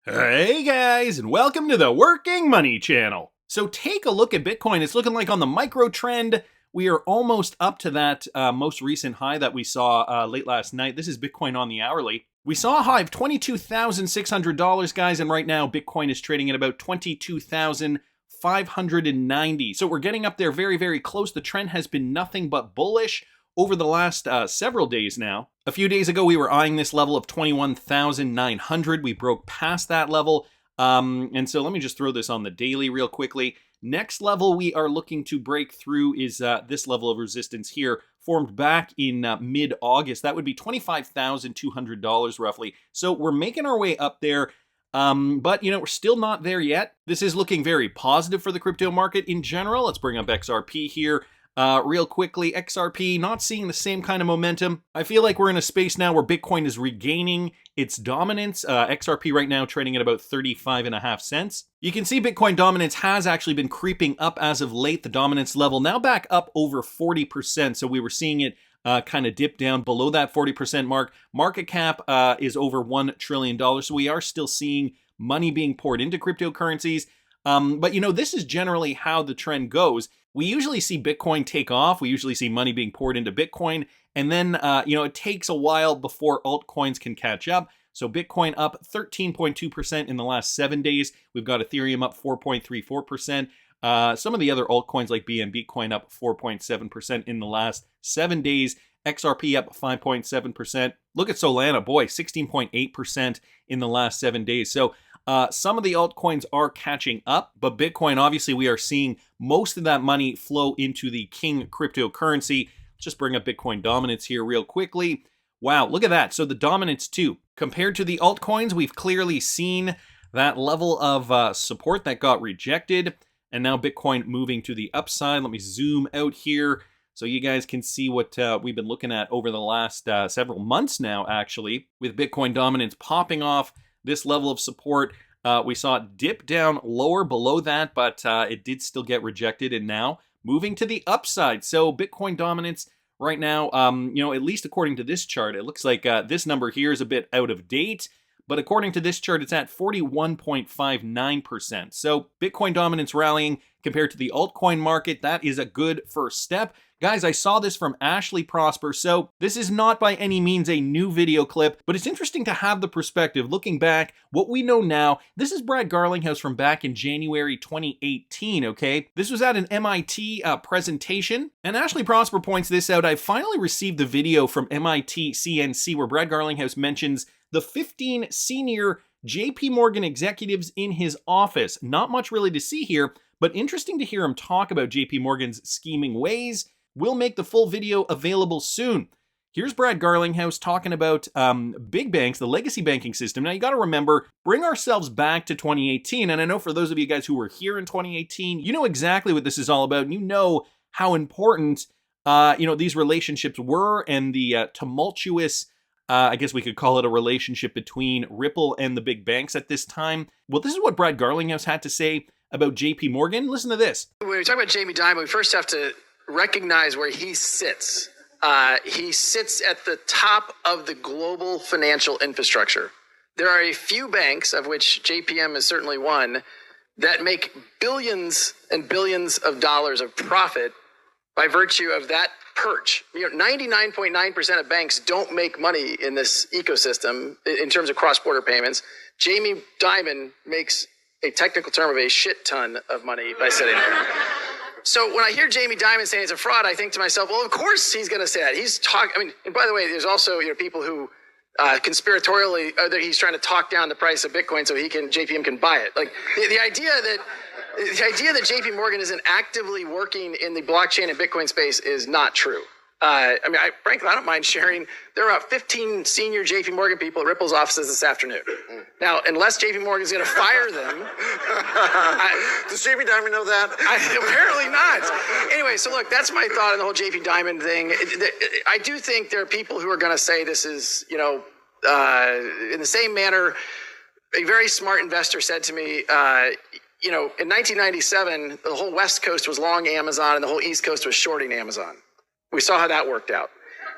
Hey guys, and welcome to the Working Money Channel. So take a look at Bitcoin. It's looking like on the micro trend, we are almost up to that most recent high that we saw late last night. This is Bitcoin on the hourly. We saw a high of $22,600, guys, and right now Bitcoin is trading at about $22,590. So we're getting up there very, very close. The trend has been nothing but bullish over the last several days now. A few days ago, we were eyeing this level of 21,900. We broke past that level. And so let me just throw this on the daily real quickly. Next level we are looking to break through is this level of resistance here, formed back in mid-August. That would be $25,200 roughly. So we're making our way up there. But, we're still not there yet. This is looking very positive for the crypto market in general. Let's bring up XRP here. Real quickly, XRP not seeing the same kind of momentum. I feel like we're in a space now where Bitcoin is regaining its dominance. XRP right now trading at about 35.5 cents. You can see Bitcoin dominance has actually been creeping up as of late. The dominance level now back up over 40%. So we were seeing it kind of dip down below that 40% mark. Market cap is over $1 trillion. So we are still seeing money being poured into cryptocurrencies. But this is generally how the trend goes. We usually see Bitcoin take off. We usually see money being poured into Bitcoin. And then, it takes a while before altcoins can catch up. So Bitcoin up 13.2% in the last 7 days. We've got Ethereum up 4.34%. Some of the other altcoins like BNB coin up 4.7% in the last 7 days. XRP up 5.7%. Look at Solana, boy, 16.8% in the last 7 days. So some of the altcoins are catching up, but Bitcoin, obviously, we are seeing most of that money flow into the king cryptocurrency. Let's just bring up Bitcoin dominance here real quickly. Wow, look at that. So the dominance too. Compared to the altcoins, we've clearly seen that level of support that got rejected. And now Bitcoin moving to the upside. Let me zoom out here so you guys can see what we've been looking at over the last several months now, actually, with Bitcoin dominance popping off this level of support. We saw it dip down lower below that, but it did still get rejected, and now moving to the upside. So Bitcoin dominance right now, at least according to this chart, it looks like this number here is a bit out of date, but according to this chart, it's at 41.59%. So Bitcoin dominance rallying compared to the altcoin market, that is a good first step. Guys, I saw this from Ashley Prosper, so this is not by any means a new video clip, but it's interesting to have the perspective. Looking back, what we know now, this is Brad Garlinghouse from back in January 2018, okay? This was at an MIT presentation, and Ashley Prosper points this out. I finally received the video from MIT CNC where Brad Garlinghouse mentions the 15 senior JPMorgan executives in his office. Not much really to see here, but interesting to hear him talk about JPMorgan's scheming ways. We'll make the full video available soon. Here's Brad Garlinghouse talking about big banks, the legacy banking system. Now, you got to remember, bring ourselves back to 2018. And I know for those of you guys who were here in 2018, you know exactly what this is all about. And you know how important, these relationships were, and the tumultuous, I guess we could call it a relationship between Ripple and the big banks at this time. Well, this is what Brad Garlinghouse had to say about JP Morgan. Listen to this. When we talk about Jamie Dimon, we first have to recognize where he sits. He sits at the top of the global financial infrastructure. There are a few banks, of which JPM is certainly one, that make billions and billions of dollars of profit by virtue of that perch. 99.9% of banks don't make money in this ecosystem in terms of cross-border payments. Jamie Dimon makes a technical term of a shit ton of money by sitting there. So when I hear Jamie Dimon saying it's a fraud, I think to myself, well, of course he's going to say that. He's talking. And by the way, there's also people who conspiratorially he's trying to talk down the price of Bitcoin so JPM can buy it. Like the idea that JP Morgan isn't actively working in the blockchain and Bitcoin space is not true. Frankly, I don't mind sharing. There are about 15 senior JP Morgan people at Ripple's offices this afternoon. Now, unless JP Morgan's going to fire them. Does JP Dimon know that? Apparently not. Anyway, so look, that's my thought on the whole JP Dimon thing. I do think there are people who are going to say this is, in the same manner, a very smart investor said to me, in 1997, the whole West Coast was long Amazon and the whole East Coast was shorting Amazon. We saw how that worked out.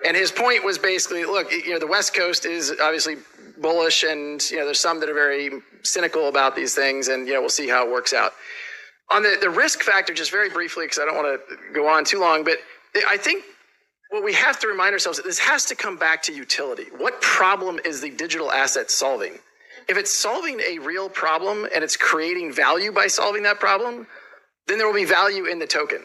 And his point was basically, look, the West Coast is obviously bullish, and there's some that are very cynical about these things, and we'll see how it works out. On the risk factor, just very briefly, because I don't want to go on too long, but I think what we have to remind ourselves is this has to come back to utility. What problem is the digital asset solving? If it's solving a real problem and it's creating value by solving that problem, then there will be value in the token.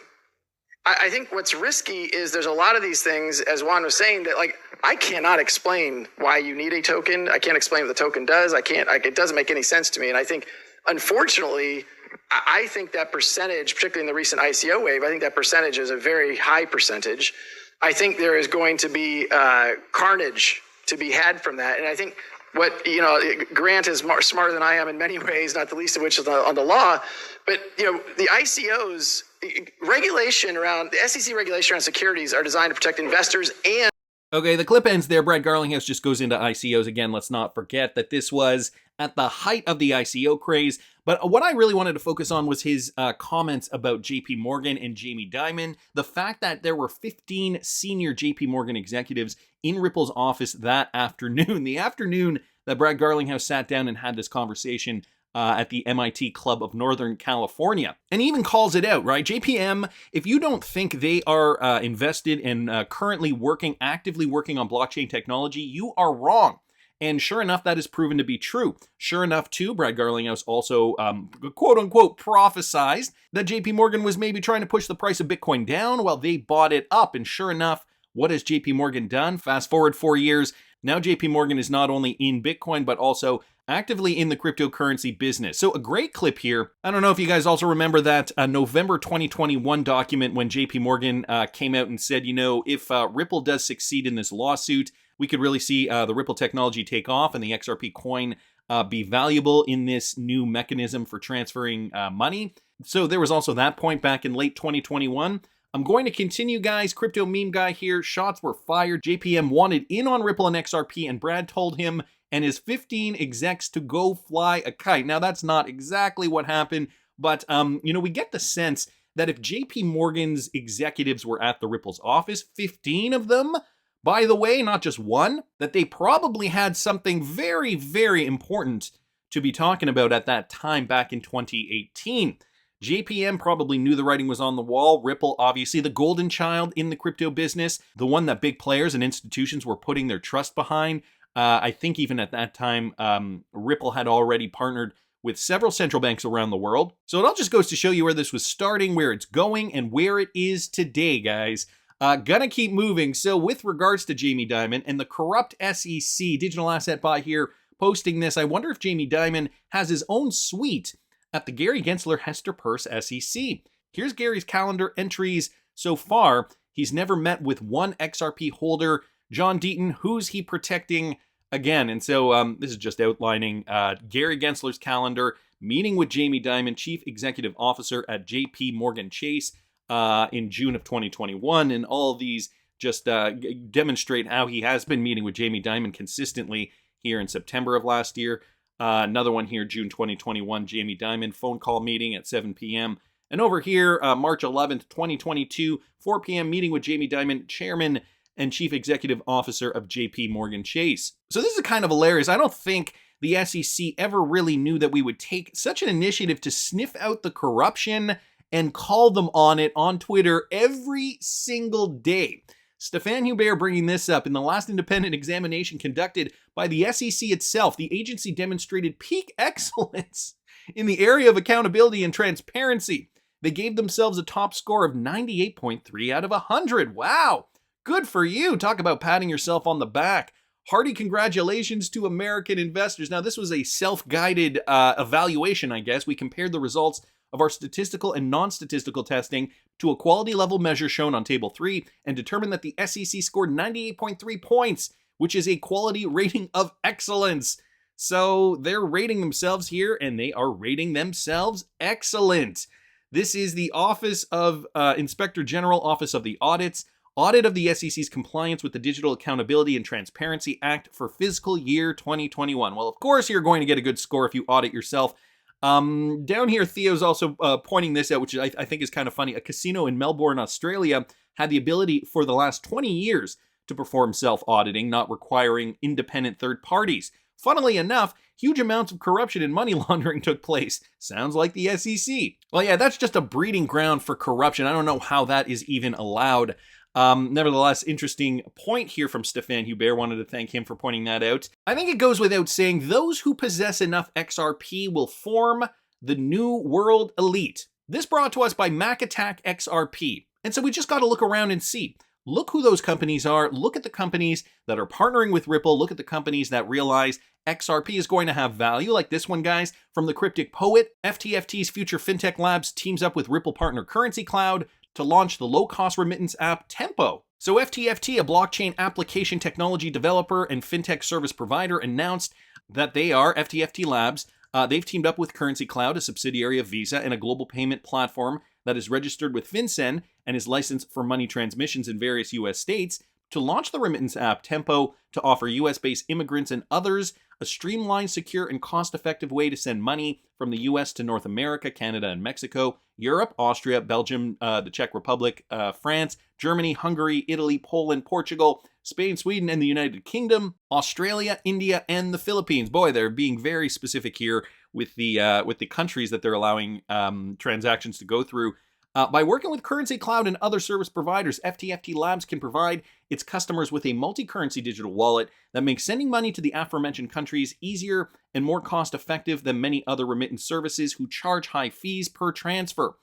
I think what's risky is there's a lot of these things, as Juan was saying, that I cannot explain why you need a token. I can't explain what the token does. It doesn't make any sense to me. And I think, unfortunately, I think that percentage, particularly in the recent ICO wave, I think that percentage is a very high percentage. I think there is going to be carnage to be had from that. And I think Grant is smarter than I am in many ways, not the least of which is on the law. But, the ICOs regulation around the SEC regulation around securities are designed to protect investors and. Okay, the clip ends there. Brad Garlinghouse just goes into ICOs again. Let's not forget that this was at the height of the ICO craze. But what I really wanted to focus on was his comments about JPMorgan and Jamie Dimon. The fact that there were 15 senior JPMorgan executives in Ripple's office that afternoon, the afternoon that Brad Garlinghouse sat down and had this conversation at the MIT Club of Northern California. And he even calls it out, right? JPM, if you don't think they are invested and currently actively working on blockchain technology, you are wrong. And sure enough, that is proven to be true. Sure enough, too, Brad Garlinghouse also, quote-unquote, prophesized that JPMorgan was maybe trying to push the price of Bitcoin down while they bought it up. And sure enough, what has JPMorgan done? Fast forward 4 years, now JPMorgan is not only in Bitcoin, but also actively in the cryptocurrency business. So a great clip here. I don't know if you guys also remember that November 2021 document when JPMorgan came out and said, if Ripple does succeed in this lawsuit, we could really see the Ripple technology take off and the XRP coin be valuable in this new mechanism for transferring money. So there was also that point back in late 2021. I'm going to continue, guys. Crypto meme guy here. Shots were fired. JPM wanted in on Ripple and XRP, and Brad told him and his 15 execs to go fly a kite. Now, that's not exactly what happened, but, we get the sense that if JP Morgan's executives were at the Ripple's office, 15 of them, by the way, not just one, that they probably had something very, very important to be talking about at that time back in 2018. JPM probably knew the writing was on the wall. Ripple, obviously the golden child in the crypto business, the one that big players and institutions were putting their trust behind. I think even at that time, Ripple had already partnered with several central banks around the world. So it all just goes to show you where this was starting, where it's going, and where it is today, guys. Gonna keep moving. So with regards to Jamie Dimon and the corrupt SEC digital asset buy here posting this, I wonder if Jamie Dimon has his own suite at the Gary Gensler Hester Peirce SEC. Here's Gary's calendar entries so far. He's never met with one XRP holder. John Deaton, who's he protecting again? And so this is just outlining Gary Gensler's calendar, meeting with Jamie Dimon, Chief Executive Officer at JPMorgan Chase in June of 2021. And all of these just demonstrate how he has been meeting with Jamie Dimon consistently here in September of last year. Another one here, June 2021, Jamie Dimon, phone call meeting at 7 p.m. And over here, March 11th, 2022, 4 p.m., meeting with Jamie Dimon, Chairman and Chief Executive Officer of JPMorgan Chase. So this is kind of hilarious. I don't think the SEC ever really knew that we would take such an initiative to sniff out the corruption and call them on it on Twitter every single day. Stefan Hubert bringing this up. In the last independent examination conducted by the SEC itself, the agency demonstrated peak excellence in the area of accountability and transparency. They gave themselves a top score of 98.3 out of 100. Wow, good for you. Talk about patting yourself on the back. Hearty congratulations to American investors. Now, this was a self-guided evaluation, I guess. We compared the results of our statistical and non-statistical testing to a quality level measure shown on Table 3 and determined that the SEC scored 98.3 points, which is a quality rating of excellence. So they're rating themselves here, and they are rating themselves excellent. This is the Office of Inspector General, Office of the Audits, audit of the SEC's compliance with the Digital Accountability and Transparency Act for fiscal year 2021. Well, of course, you're going to get a good score if you audit yourself. Down here, Theo's also pointing this out, which I think is kind of funny. A casino in Melbourne, Australia, had the ability for the last 20 years to perform self-auditing, not requiring independent third parties. Funnily enough, huge amounts of corruption and money laundering took place. Sounds like the SEC. Well, yeah, that's just a breeding ground for corruption. I don't know how that is even allowed. Nevertheless, interesting point here from Stefan Hubert. Wanted to thank him for pointing that out. I think it goes without saying, those who possess enough XRP will form the new world elite. This brought to us by Mac Attack XRP. And so we just got to look around and see. Look who those companies are. Look at the companies that are partnering with Ripple. Look at the companies that realize XRP is going to have value, like this one, guys, from the Cryptic Poet. FTFT's Future FinTech Labs teams up with Ripple partner Currency Cloud to launch the low-cost remittance app Tempo. So FTFT, a blockchain application technology developer and fintech service provider, announced that they are FTFT Labs. They've teamed up with Currency Cloud, a subsidiary of Visa and a global payment platform that is registered with FinCEN and is licensed for money transmissions in various U.S. states, to launch the remittance app Tempo to offer U.S.-based immigrants and others a streamlined, secure, and cost-effective way to send money from the U.S. to North America, Canada, and Mexico, Europe, Austria, Belgium, the Czech Republic, France, Germany, Hungary, Italy, Poland, Portugal, Spain, Sweden, and the United Kingdom, Australia, India, and the Philippines. Boy, they're being very specific here with the countries that they're allowing transactions to go through. By working with Currency Cloud and other service providers, FTFT Labs can provide its customers with a multi-currency digital wallet that makes sending money to the aforementioned countries easier and more cost-effective than many other remittance services who charge high fees per transfer.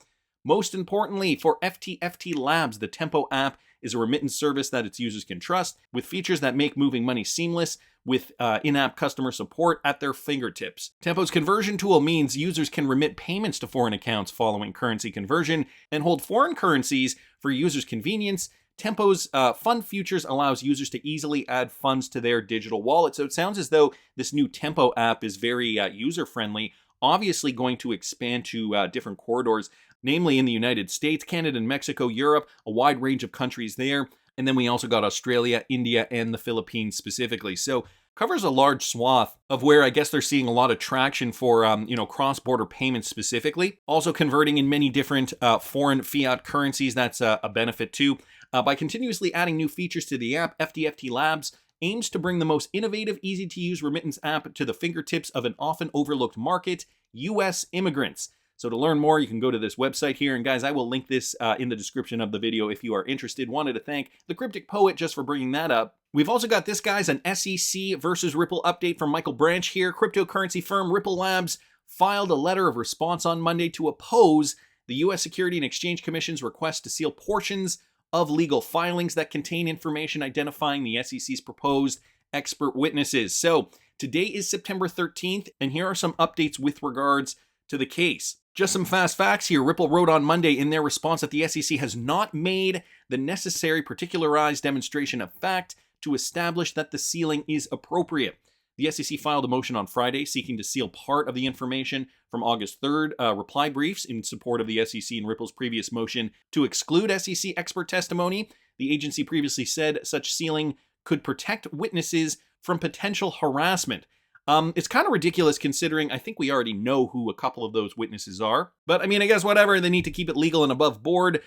Most importantly, for FTFT Labs, the Tempo app is a remittance service that its users can trust, with features that make moving money seamless, with in-app customer support at their fingertips. Tempo's conversion tool means users can remit payments to foreign accounts following currency conversion and hold foreign currencies for users' convenience. Tempo's fund futures allows users to easily add funds to their digital wallet. So it sounds as though this new Tempo app is very user-friendly, obviously going to expand to different corridors, namely in the United States, Canada, and Mexico, Europe, a wide range of countries there. And then we also got Australia, India, and the Philippines specifically. So covers a large swath of where I guess they're seeing a lot of traction for, cross-border payments specifically. Also converting in many different foreign fiat currencies, that's a benefit too. By continuously adding new features to the app, FTFT Labs aims to bring the most innovative, easy-to-use remittance app to the fingertips of an often overlooked market, U.S. immigrants. So to learn more, you can go to this website here. And guys, I will link this in the description of the video if you are interested. Wanted to thank the Cryptic Poet just for bringing that up. We've also got this, guys, an SEC versus Ripple update from Michael Branch here. Cryptocurrency firm Ripple Labs filed a letter of response on Monday to oppose the U.S. Securities and Exchange Commission's request to seal portions of legal filings that contain information identifying the SEC's proposed expert witnesses. So today is September 13th, and here are some updates with regards to the case. Just some fast facts here. Ripple wrote on Monday in their response that the SEC has not made the necessary particularized demonstration of fact to establish that the sealing is appropriate. The SEC filed a motion on Friday seeking to seal part of the information from August 3rd reply briefs in support of the SEC and Ripple's previous motion to exclude SEC expert testimony. The agency previously said such sealing could protect witnesses from potential harassment. It's kind of ridiculous considering I think we already know who a couple of those witnesses are. But I mean, I guess whatever, they need to keep it legal and above board.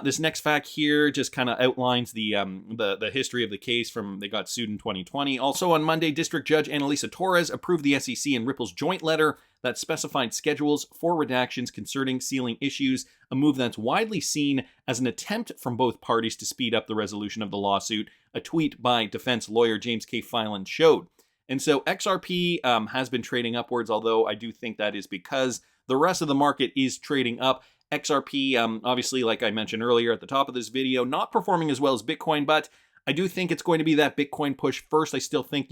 This next fact here just kind of outlines the history of the case from they got sued in 2020. Also on Monday, District Judge Annalisa Torres approved the SEC and Ripple's joint letter that specified schedules for redactions concerning sealing issues, a move that's widely seen as an attempt from both parties to speed up the resolution of the lawsuit, a tweet by defense lawyer James K. Filan showed. And so XRP has been trading upwards, although I do think that is because the rest of the market is trading up. XRP, obviously, like I mentioned earlier at the top of this video, not performing as well as Bitcoin, but I do think it's going to be that Bitcoin push first. I still think,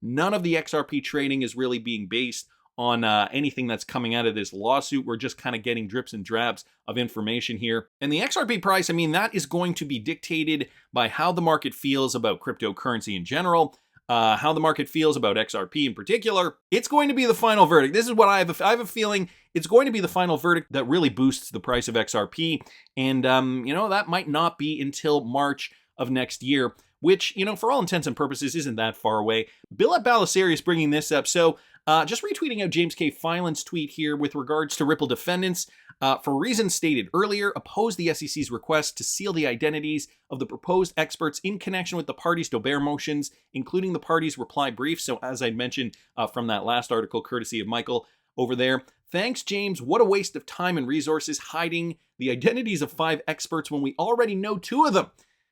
none of the XRP trading is really being based on anything that's coming out of this lawsuit. We're just kind of getting drips and drabs of information here. And the XRP price, that is going to be dictated by how the market feels about cryptocurrency in general. How the market feels about XRP in particular. It's going to be the final verdict. This is what I have a feeling it's going to be the final verdict that really boosts the price of XRP. And, that might not be until March of next year, which, for all intents and purposes, isn't that far away. Bill at Balisari is bringing this up. So just retweeting out James K. Filan's tweet here with regards to Ripple defendants. for reasons stated earlier, opposed the SEC's request to seal the identities of the proposed experts in connection with the parties' Daubert motions, including the parties' reply brief. So as I mentioned from that last article, courtesy of Michael over there, thanks, James. What a waste of time and resources hiding the identities of 5 experts when we already know 2 of them.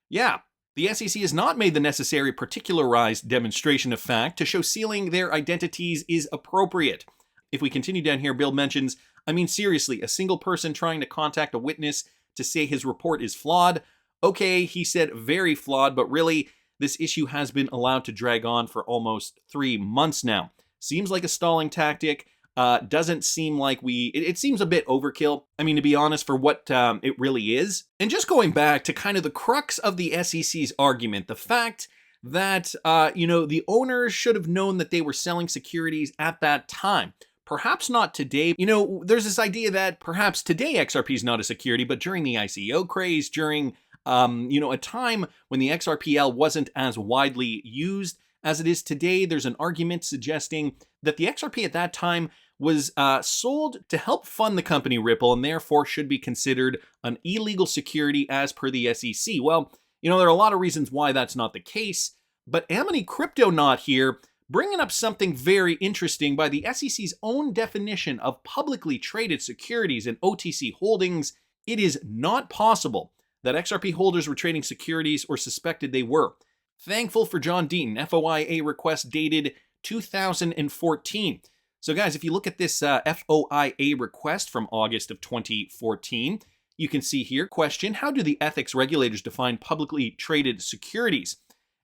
Yeah, the SEC has not made the necessary particularized demonstration of fact to show sealing their identities is appropriate. If we continue down here, Bill mentions, I mean, seriously, a single person trying to contact a witness to say his report is flawed. Okay, he said very flawed, but really, this issue has been allowed to drag on for almost 3 months now. Seems like a stalling tactic. Doesn't seem like it seems a bit overkill. I mean, to be honest, for what it really is. And just going back to kind of the crux of the SEC's argument, the fact that, the owners should have known that they were selling securities at that time. Perhaps not today. There's this idea that perhaps today XRP is not a security, but during the ICO craze, during, a time when the XRPL wasn't as widely used as it is today, there's an argument suggesting that the XRP at that time was sold to help fund the company Ripple and therefore should be considered an illegal security as per the SEC. Well, there are a lot of reasons why that's not the case, but Amity Cryptonaut here bringing up something very interesting by the SEC's own definition of publicly traded securities and OTC holdings. It is not possible that XRP holders were trading securities or suspected they were. Thankful for John Deaton, FOIA request dated 2014. So guys, if you look at this FOIA request from August of 2014, you can see here, question, how do the ethics regulators define publicly traded securities?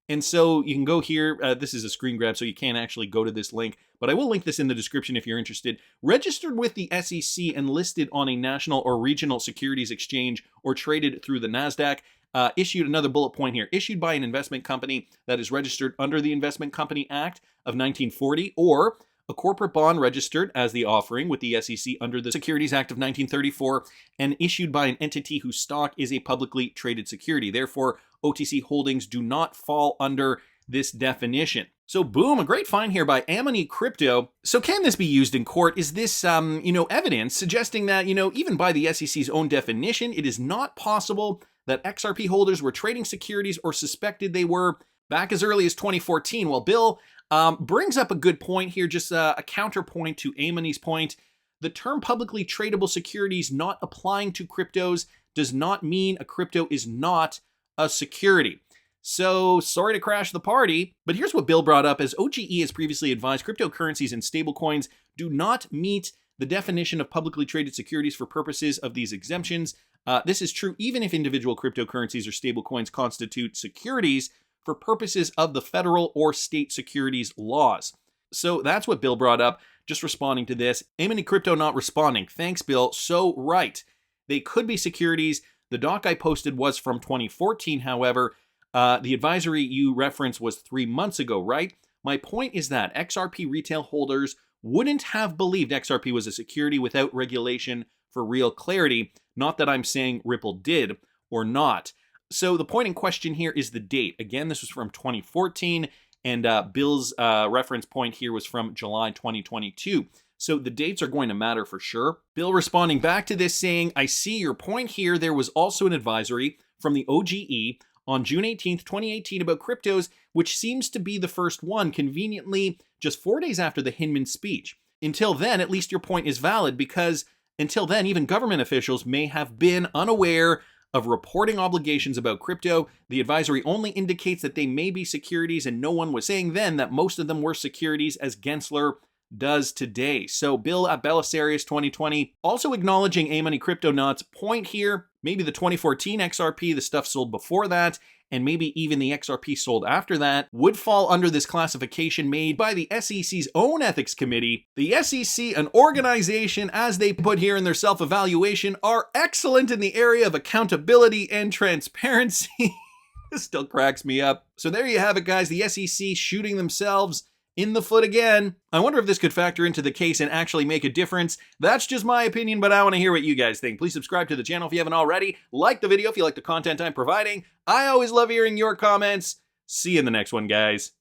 And so you can go here, this is a screen grab, so you can't actually go to this link, but I will link this in the description if you're interested. Registered with the SEC and listed on a national or regional securities exchange or traded through the NASDAQ. Issued, another bullet point here, issued by an investment company that is registered under the Investment Company Act of 1940, or a corporate bond registered as the offering with the SEC under the Securities Act of 1934, and issued by an entity whose stock is a publicly traded security. Therefore, OTC holdings do not fall under this definition. So boom, a great find here by Amity Crypto. So can this be used in court? Is this, evidence suggesting that, even by the SEC's own definition, it is not possible that XRP holders were trading securities or suspected they were back as early as 2014? Well, Bill brings up a good point here, just a counterpoint to Amity's point. The term publicly tradable securities not applying to cryptos does not mean a crypto is not a security. So, sorry to crash the party, but here's what Bill brought up. As OGE has previously advised, cryptocurrencies and stablecoins do not meet the definition of publicly traded securities for purposes of these exemptions. This is true even if individual cryptocurrencies or stablecoins constitute securities for purposes of the federal or state securities laws. So that's what Bill brought up, just responding to this. Amity Crypto not responding. Thanks, Bill. So right. They could be securities. The doc I posted was from 2014, however. The advisory you referenced was 3 months ago, right? My point is that XRP retail holders wouldn't have believed XRP was a security without regulation for real clarity. Not that I'm saying Ripple did or not. So the point in question here is the date. Again, this was from 2014, and Bill's reference point here was from July 2022. So the dates are going to matter for sure. Bill responding back to this saying, I see your point here. There was also an advisory from the OGE on June 18th, 2018 about cryptos, which seems to be the first one, conveniently just 4 days after the Hinman speech. Until then, at least your point is valid, because until then, even government officials may have been unaware of reporting obligations about crypto. The advisory only indicates that they may be securities, and no one was saying then that most of them were securities, as Gensler does today. So Bill at Belisarius 2020 also acknowledging Amity Cryptonaut's point here. Maybe the 2014 XRP, the stuff sold before that, and maybe even the XRP sold after that, would fall under this classification made by the SEC's own ethics committee. The SEC, an organization, as they put here in their self-evaluation, are excellent in the area of accountability and transparency. This still cracks me up. So there you have it, guys. The SEC shooting themselves in the foot again. I wonder if this could factor into the case and actually make a difference. That's just my opinion, but I want to hear what you guys think. Please subscribe to the channel if you haven't already. Like the video if you like the content I'm providing. I always love hearing your comments. See you in the next one, guys.